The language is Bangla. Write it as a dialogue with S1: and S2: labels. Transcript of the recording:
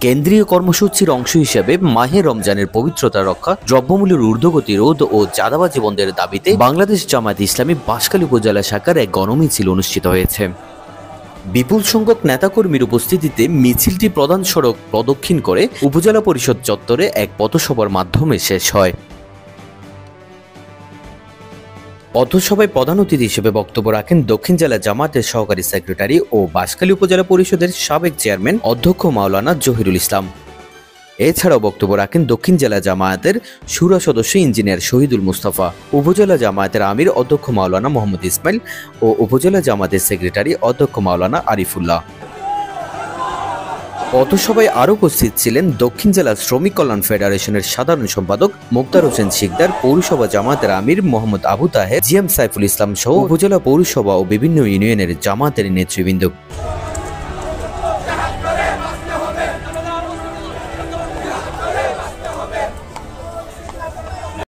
S1: কেন্দ্রীয় কর্মসূচির অংশ হিসেবে মাহে রমজানের পবিত্রতা রক্ষা, দ্রব্যমূল্যের ঊর্ধ্বগতি রোধ ও চাঁদাবাজি বন্ধের দাবিতে বাংলাদেশ জামায়াত ইসলামী বাঁশখালী উপজেলা শাখার এক গণমিছিল অনুষ্ঠিত হয়েছে। বিপুল সংখ্যক নেতাকর্মীর উপস্থিতিতে মিছিলটি প্রধান সড়ক প্রদক্ষিণ করে উপজেলা পরিষদ চত্বরে এক পথসভার মাধ্যমে শেষ হয়। পথসভায় প্রধান অতিথি হিসেবে বক্তব্য রাখেন দক্ষিণ জেলা জামায়াতের সহকারী সেক্রেটারি ও বাঁশখালী উপজেলা পরিষদের সাবেক চেয়ারম্যান অধ্যক্ষ মাওলানা জহিরুল ইসলাম। এছাড়াও বক্তব্য রাখেন দক্ষিণ জেলা জামায়াতের শুরা সদস্য ইঞ্জিনিয়ার শহীদুল মুস্তাফা, উপজেলা জামায়াতের আমির অধ্যক্ষ মাওলানা মোহাম্মদ ইসমাইল ও উপজেলা জামায়াতের সেক্রেটারি অধ্যক্ষ মাওলানা আরিফুল্লাহ। পথসভায় আরও উপস্থিত ছিলেন দক্ষিণ জেলা শ্রমিক কল্যাণ ফেডারেশনের সাধারণ সম্পাদক মোক্তার হোসেন শিকদার, পৌরসভা জামায়াতের আমির মোহাম্মদ আবু তাহের, জিএম সাইফুল ইসলাম সহ উপজেলা পৌরসভা ও বিভিন্ন ইউনিয়নের জামায়াতের নেতৃবৃন্দ।